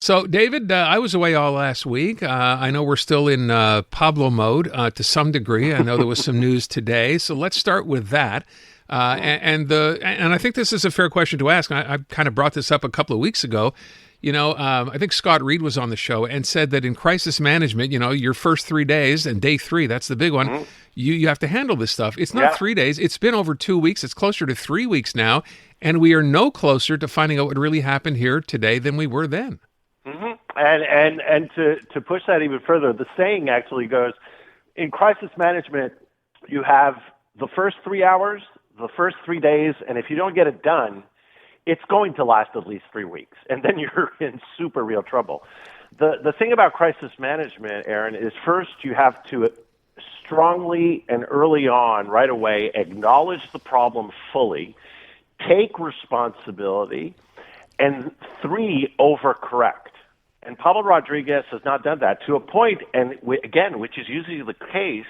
So, David, I was away all last week. I know we're still in Pablo mode to some degree. I know there was some news today, so let's start with that. And I think this is a fair question to ask. I kind of brought this up a couple of weeks ago. I think Scott Reed was on the show and said that in crisis management, your first 3 days and day 3, that's the big one. You have to handle this stuff. It's not 3 days. It's been over 2 weeks. It's closer to 3 weeks now, and we are no closer to finding out what really happened here today than we were then. Mm-hmm. And to push that even further, the saying actually goes, in crisis management, you have the first 3 hours, the first 3 days, and if you don't get it done, it's going to last at least 3 weeks, and then you're in super real trouble. The thing about crisis management, Aaron, is first you have to strongly and early on, right away, acknowledge the problem fully, take responsibility, and 3, overcorrect. And Pablo Rodriguez has not done that to a point, and again, which is usually the case.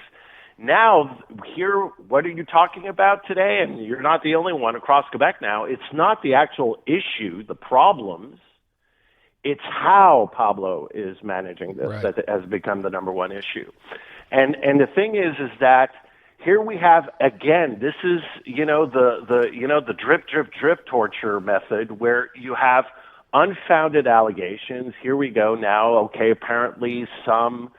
Now, here, what are you talking about today? And you're not the only one across Quebec now. It's not the actual issue, the problems. It's how Pablo is managing this that has become the number one issue. And the thing is that here we have, again, this is, the drip, drip, drip torture method where you have unfounded allegations. Here we go now. Okay, apparently some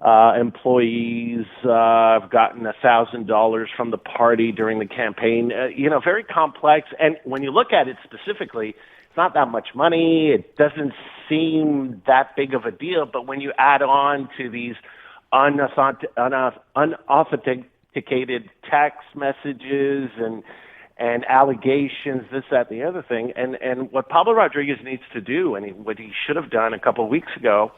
employees have gotten $1,000 from the party during the campaign. Very complex. And when you look at it specifically, it's not that much money. It doesn't seem that big of a deal. But when you add on to these unauthenticated text messages and allegations, this, that, the other thing. And what Pablo Rodriguez needs to do, and what he should have done a couple of weeks ago,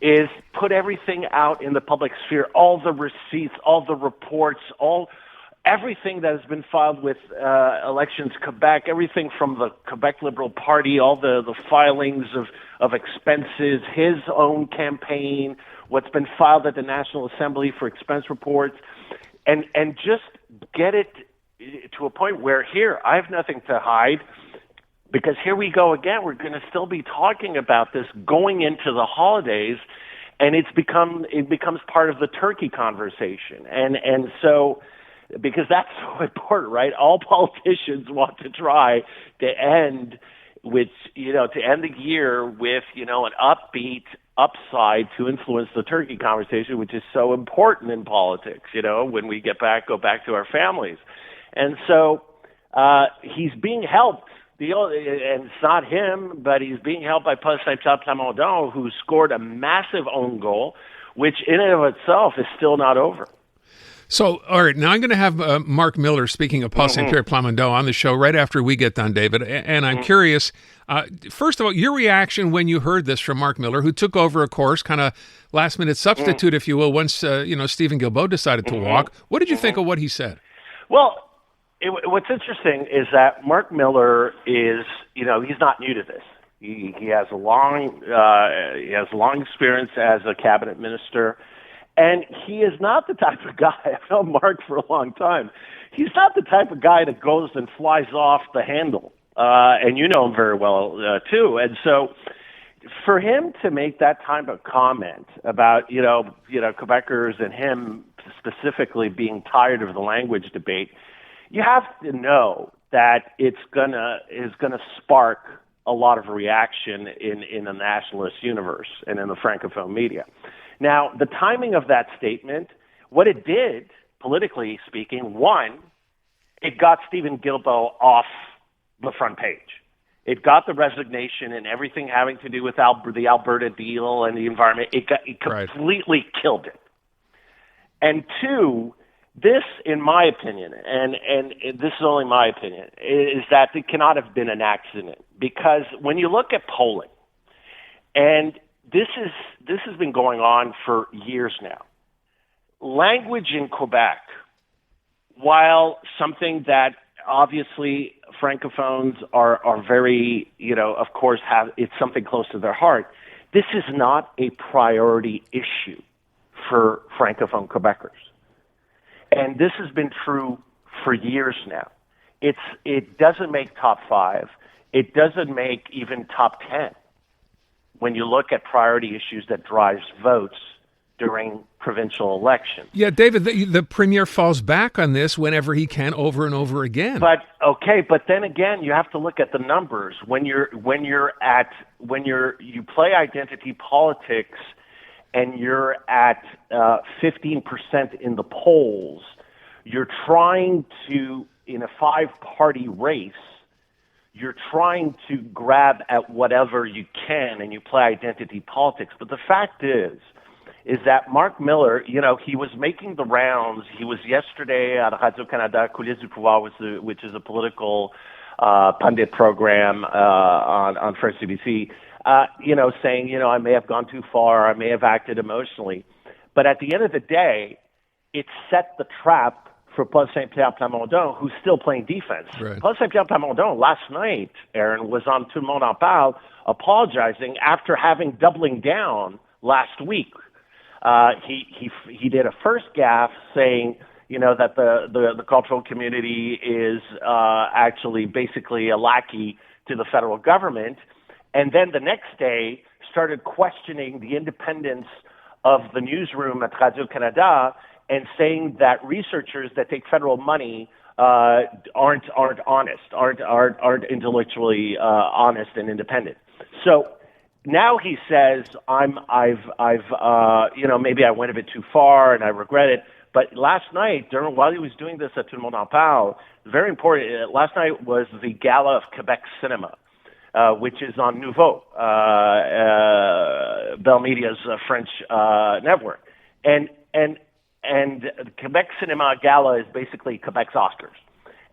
is put everything out in the public sphere, all the receipts, all the reports, everything that has been filed with Elections Quebec, everything from the Quebec Liberal Party, all the filings of expenses, his own campaign, what's been filed at the National Assembly for expense reports, and just get it to a point where here, I have nothing to hide, because here we go again. We're going to still be talking about this going into the holidays, and it becomes part of the turkey conversation. And so, because that's so important, right? All politicians want to try to end the year with, an upbeat upside to influence the turkey conversation, which is so important in politics, when we go back to our families. And so he's being helped, and it's not him, but he's being helped by Paul St-Pierre Plamondon, who scored a massive own goal, which in and of itself is still not over. So, all right, now I'm going to have Mark Miller, speaking of Paul St-Pierre Plamondon, on the show right after we get done, David. And I'm curious, first of all, your reaction when you heard this from Mark Miller, who took over, of course, kind of last-minute substitute, if you will, once Stephen Guilbeault decided to walk. What did you think of what he said? Well, what's interesting is that Mark Miller is, he's not new to this. He has a long experience as a cabinet minister, and he is not the type of guy. I've known Mark for a long time. He's not the type of guy that goes and flies off the handle, and you know him very well too. And so, for him to make that type of comment about Quebecers and him specifically being tired of the language debate, you have to know that is gonna spark a lot of reaction in the nationalist universe and in the Francophone media. Now, the timing of that statement, what it did, politically speaking, one, it got Stephen Guilbeault off the front page. It got the resignation and everything having to do with the Alberta deal and the environment. It completely killed it. And two, this, in my opinion, and this is only my opinion, is that it cannot have been an accident, because when you look at polling, and this has been going on for years now, language in Quebec, while something that obviously Francophones are very, of course, it's something close to their heart, this is not a priority issue for Francophone Quebecers. And this has been true for years now. It doesn't make top 5. It doesn't make even top 10. when you look at priority issues that drives votes during provincial elections. Yeah, David, the premier falls back on this whenever he can, over and over again. But then again, you have to look at the numbers. When you play identity politics and you're at 15% in the polls, you're trying to, in a 5-party race, you're trying to grab at whatever you can, and you play identity politics. But the fact is that Marc Miller, he was making the rounds. He was yesterday at Radio-Canada, Coulisses du Pouvoir, which is a political pundit program on French CBC, saying, I may have gone too far, I may have acted emotionally. But at the end of the day, it set the trap for Paul St-Pierre Plamondon, who's still playing defense. Right. Paul St-Pierre Plamondon last night, Aaron, was on Tout le monde en parle, apologizing after doubling down last week. He did a first gaffe saying, that the cultural community is actually basically a lackey to the federal government, and then the next day started questioning the independence of the newsroom at Radio-Canada and saying that researchers that take federal money aren't honest, aren't intellectually honest and independent. So now he says, maybe I went a bit too far and I regret it. But last night, while he was doing this at Tout le monde en parle, very important. Last night was the Gala of Quebec Cinema, which is on Nouveau, Bell Media's French network, and Quebec Cinema Gala is basically Quebec's Oscars,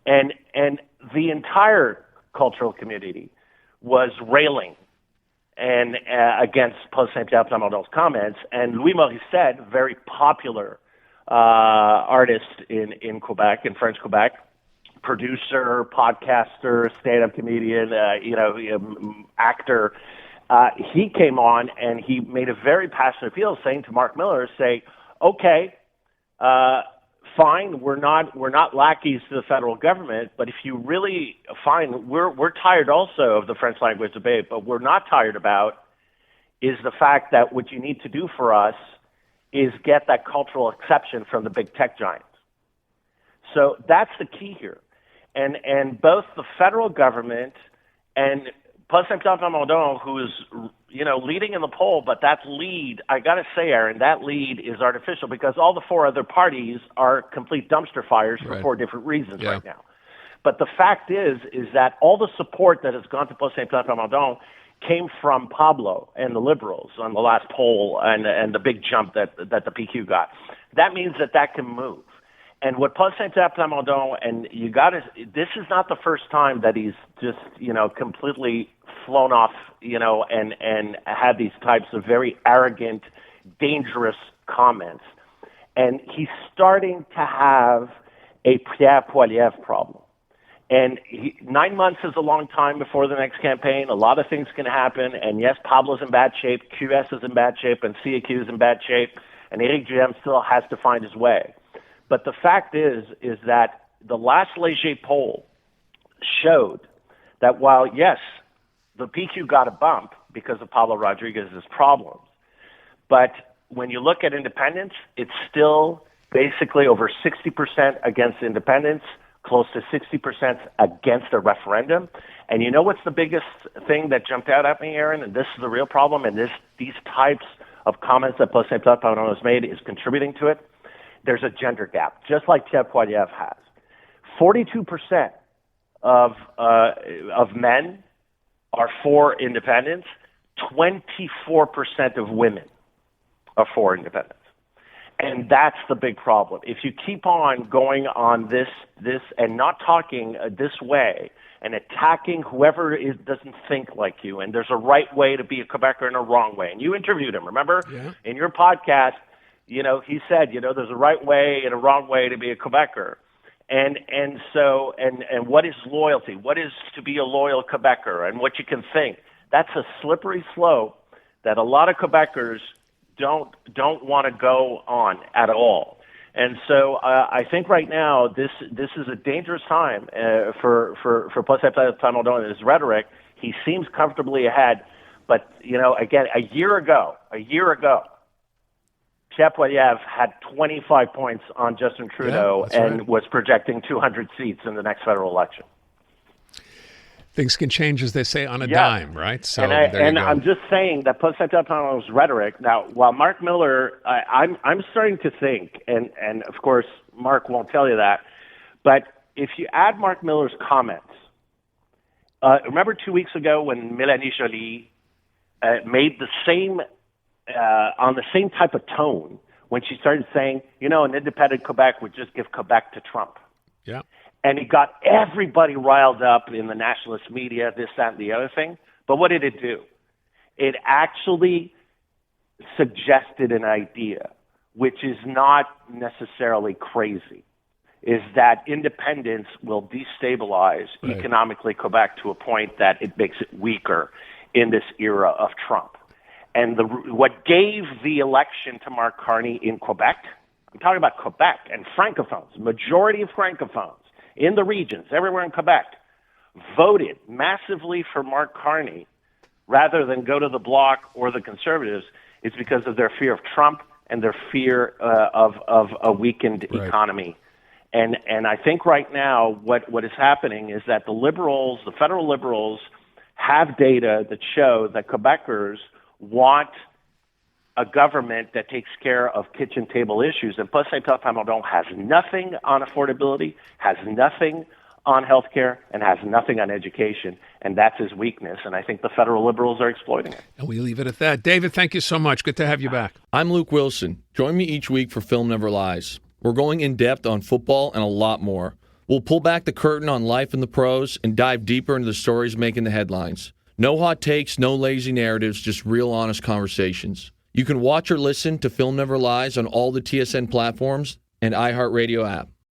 and the entire cultural community was railing and against Paul St-Pierre Plamondon's comments, and Louis Morissette, very popular artist in Quebec, in French Quebec, producer, podcaster, stand-up comedian, actor. He came on and he made a very passionate appeal, saying to Marc Miller, "Okay, fine, we're not lackeys to the federal government, but if you really we're tired also of the French language debate, but we're not tired about is the fact that what you need to do for us is get that cultural exception from the big tech giants." So that's the key here. And both the federal government and Paul St-Pierre Plamondon, who is, leading in the poll, but that lead, I got to say, Aaron, that lead is artificial because all the 4 other parties are complete dumpster fires for 4 different reasons right now. But the fact is that all the support that has gone to Paul St-Pierre Plamondon came from Pablo and the Liberals on the last poll and the big jump that the PQ got. That means that can move. And what Paul St-Pierre Plamondon, and this is not the first time that he's just, completely flown off, and had these types of very arrogant, dangerous comments. And he's starting to have a Pierre Poilievre problem. And 9 months is a long time before the next campaign. A lot of things can happen. And yes, Pablo's in bad shape, QS is in bad shape, and CAQ is in bad shape. And Éric Duhem still has to find his way. But the fact is that the last Léger poll showed that while, yes, the PQ got a bump because of Pablo Rodriguez's problems, but when you look at independents, it's still basically over 60% against independents, close to 60% against a referendum. And you know what's the biggest thing that jumped out at me, Aaron? And this is the real problem, and these types of comments that Paul St-Pierre Plamondon has made is contributing to it. There's a gender gap, just like Pierre Poilievre has. 42% of men are for independence. 24% of women are for independence. And that's the big problem. If you keep on going on this and not talking this way and attacking whoever doesn't think like you, and there's a right way to be a Quebecer and a wrong way. And you interviewed him, remember? Yeah. In your podcast, he said, there's a right way and a wrong way to be a Quebecer. And so what is loyalty? What is to be a loyal Quebecer and what you can think? That's a slippery slope that a lot of Quebecers don't want to go on at all. And so I think right now this is a dangerous time for Paul St-Pierre Plamondon and his rhetoric. He seems comfortably ahead, But, again, a year ago, Poilievre had 25 points on Justin Trudeau and was projecting 200 seats in the next federal election. Things can change, as they say, on a dime, right? So I'm just saying that Paul St-Pierre Plamondon's rhetoric. Now, while Mark Miller, I'm starting to think, and of course Mark won't tell you that, but if you add Mark Miller's comments, remember 2 weeks ago when Mélanie Joly made the same on the same type of tone when she started saying, an independent Quebec would just give Quebec to Trump. Yeah. And it got everybody riled up in the nationalist media, this, that, and the other thing. But what did it do? It actually suggested an idea, which is not necessarily crazy, is that independence will destabilize economically Quebec to a point that it makes it weaker in this era of Trump. And what gave the election to Mark Carney in Quebec, I'm talking about Quebec and Francophones, majority of Francophones in the regions, everywhere in Quebec, voted massively for Mark Carney rather than go to the Bloc or the Conservatives, is because of their fear of Trump and their fear of a weakened economy. And I think right now what is happening is that the Liberals, the federal Liberals, have data that show that Quebecers want a government that takes care of kitchen table issues. And Paul St-Pierre Plamondon has nothing on affordability, has nothing on healthcare, and has nothing on education. And that's his weakness. And I think the federal Liberals are exploiting it. And we leave it at that. David, thank you so much. Good to have you back. I'm Luke Wilson. Join me each week for Film Never Lies. We're going in depth on football and a lot more. We'll pull back the curtain on life in the pros and dive deeper into the stories making the headlines. No hot takes, no lazy narratives, just real honest conversations. You can watch or listen to Film Never Lies on all the TSN platforms and iHeartRadio app.